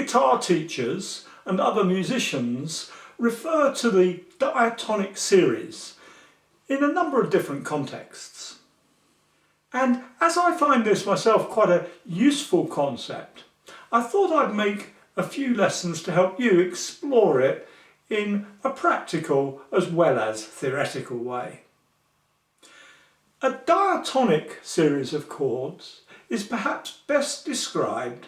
guitar teachers and other musicians refer to the diatonic series in a number of different contexts. And as I find this myself quite a useful concept, I thought I'd make a few lessons to help you explore it in a practical as well as theoretical way. A diatonic series of chords is perhaps best described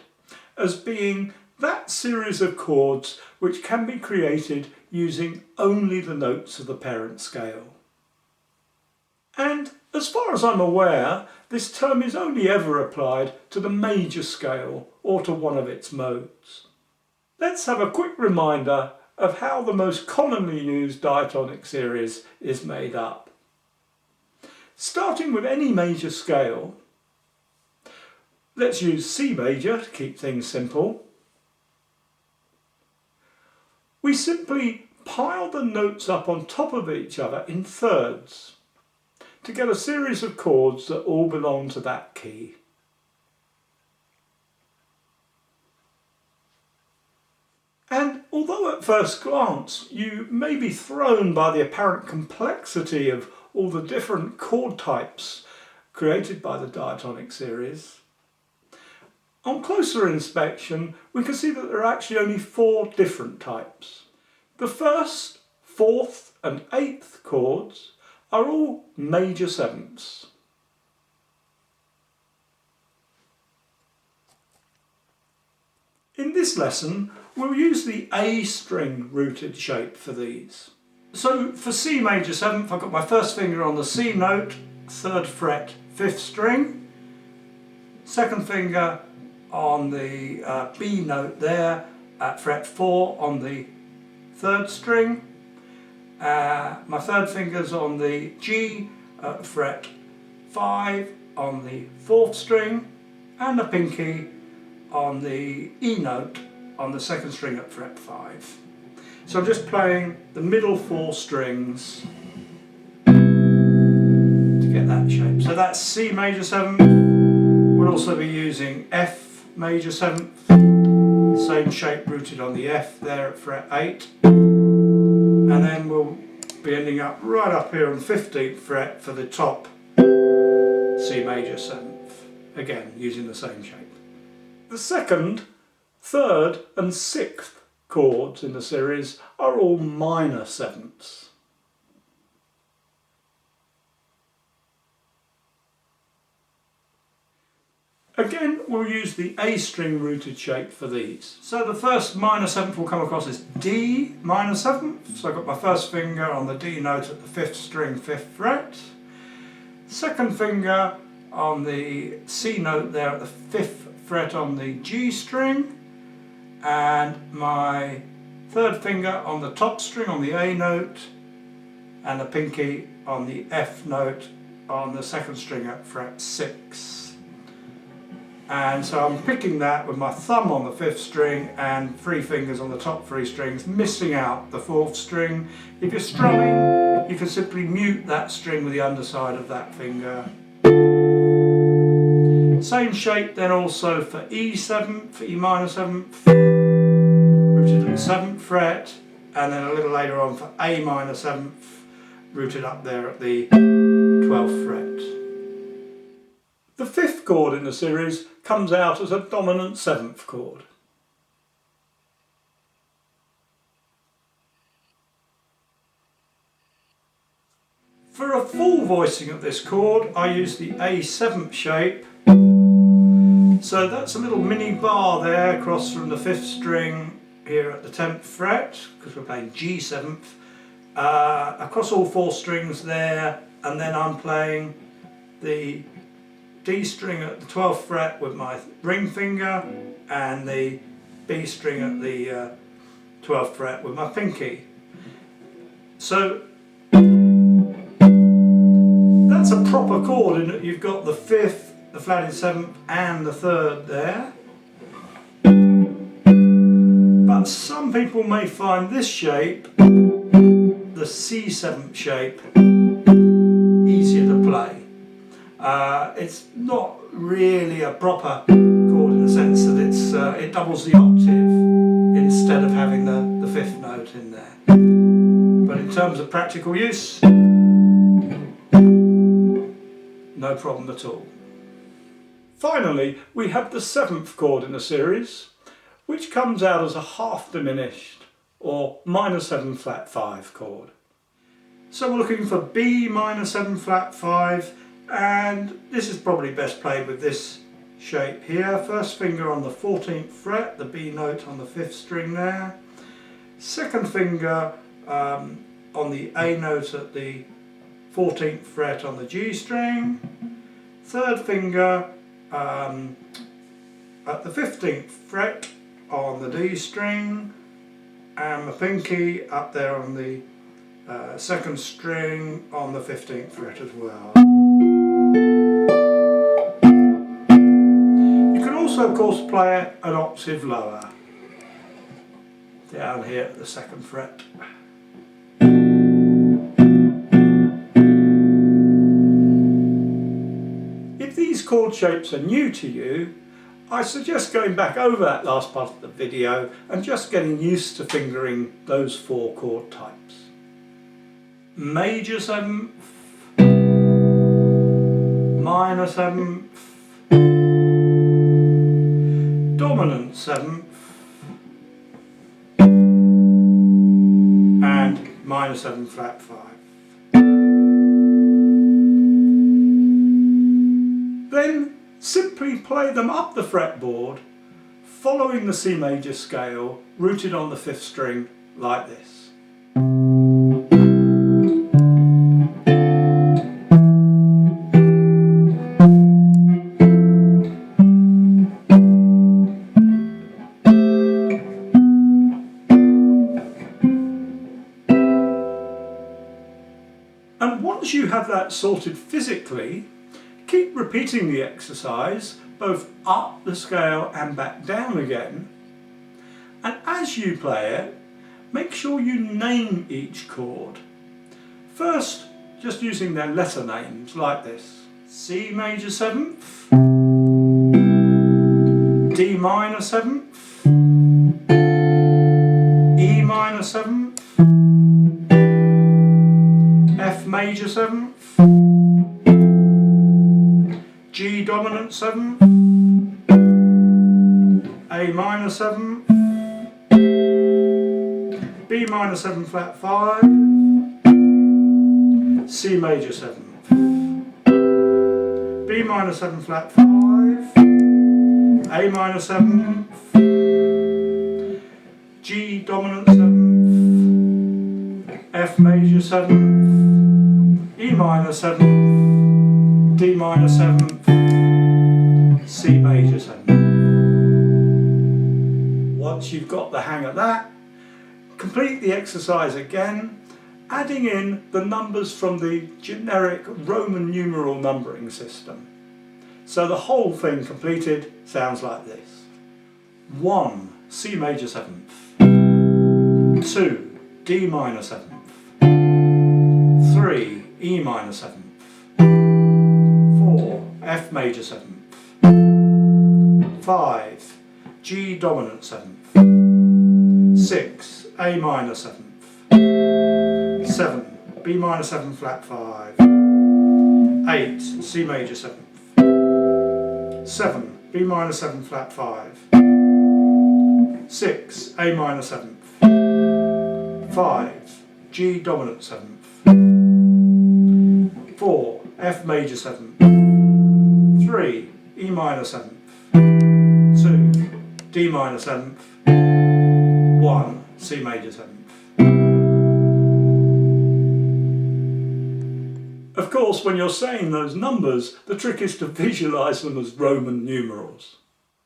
as being that series of chords which can be created using only the notes of the parent scale. And as far as I'm aware, this term is only ever applied to the major scale or to one of its modes. Let's have a quick reminder of how the most commonly used diatonic series is made up. Starting with any major scale, let's use C major to keep things simple. We simply pile the notes up on top of each other in thirds to get a series of chords that all belong to that key. And although at first glance you may be thrown by the apparent complexity of all the different chord types created by the diatonic series, on closer inspection we can see that there are actually only 4 different types. The first, 4th and 8th chords are all major sevenths. In this lesson we'll use the A string rooted shape for these. So for C major 7th, I've got my first finger on the C note, 3rd fret, 5th string, second finger on the B note there at fret 4 on the 3rd string, my third finger's on the G at fret 5 on the 4th string, and the pinky on the E note on the 2nd string at fret 5. So I'm just playing the middle 4 strings to get that shape. So that's C major 7th. We'll also be using F major 7th, same shape rooted on the F there at fret 8. And then we'll be ending up right up here on the 15th fret for the top C major 7th, again using the same shape. The 2nd, 3rd and 6th chords in the series are all minor 7ths. Again, we'll use the A string rooted shape for these. So the first minor 7th we'll come across is D minor 7th. So I've got my first finger on the D note at the 5th string, 5th fret. Second finger on the C note there at the 5th fret on the G string. And my third finger on the top string on the A note, and the pinky on the F note on the 2nd string at fret 6. And so I'm picking that with my thumb on the 5th string and 3 fingers on the top 3 strings, missing out the 4th string. If you're strumming, you can simply mute that string with the underside of that finger. Same shape then also for E7th, for E minor 7th, rooted at the 7th fret, and then a little later on for A minor 7th, rooted up there at the 12th fret. The 5th chord in the series comes out as a dominant 7th chord. For a full voicing of this chord, I use the A7th shape. So that's a little mini bar there across from the 5th string here at the 10th fret, because we're playing G7th, across all 4 strings there, and then I'm playing the D string at the 12th fret with my ring finger, and the B string at the 12th fret with my pinky. So that's a proper chord in that you've got the 5th, the flatted 7th and the 3rd there. But some people may find this shape, the C7th shape, easier to play. It's not really a proper chord in the sense that it doubles the octave. instead of having the fifth note in there. But in terms of practical use, no problem at all. Finally, we have the seventh chord in the series, which comes out as a half diminished or minor 7 flat 5 chord. So we're looking for B minor 7 flat 5, and this is probably best played with this shape here. First finger on the 14th fret, the B note on the 5th string there. Second finger on the A note at the 14th fret on the G string. Third finger at the 15th fret on the D string, and the pinky up there on the second string on the 15th fret as well. You can also of course play it an octave lower, down here at the 2nd fret. If these chord shapes are new to you, I suggest going back over that last part of the video and just getting used to fingering those 4 chord types. Major 7th, minor 7th, dominant 7th, and minor 7 flat 5. Then simply play them up the fretboard, following the C major scale, rooted on the 5th string, like this. And once you have that sorted physically, keep repeating the exercise, both up the scale and back down again. And as you play it, make sure you name each chord. First, just using their letter names like this. C major 7th, D minor 7th, E minor 7th, F major 7th, G dominant 7th, A minor 7th, B minor 7 flat 5, C major 7th, B minor 7 flat 5, A minor 7th, G dominant 7th, F major 7th, E minor 7th, D minor 7th, C major 7th. Once you've got the hang of that, complete the exercise again, adding in the numbers from the generic Roman numeral numbering system. So the whole thing completed sounds like this. 1. C major 7th, 2. D minor 7th, 3. E minor 7th, 4. F major 7th, 5. G dominant 7th, 6. A minor 7th, 7. B minor 7 flat 5, 8. C major 7th, 7. B minor 7 flat 5, 6. A minor 7th, 5. G dominant 7th, 4. F major 7th, 3. E minor 7th, 2. D minor 7th, 1. C major 7th. Of course, when you're saying those numbers, the trick is to visualise them as Roman numerals.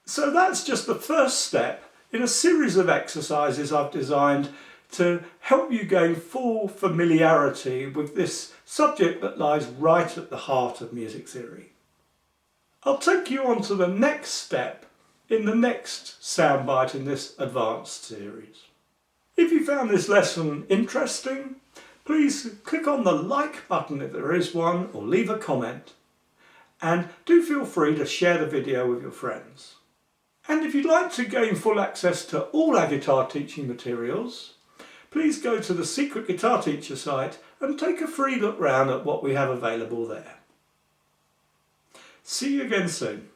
So that's just the first step in a series of exercises I've designed to help you gain full familiarity with this subject that lies right at the heart of music theory. I'll take you on to the next step in the next soundbite in this advanced series. If you found this lesson interesting, please click on the like button if there is one, or leave a comment. And do feel free to share the video with your friends. And if you'd like to gain full access to all our guitar teaching materials, please go to the Secret Guitar Teacher site and take a free look round at what we have available there. See you again soon.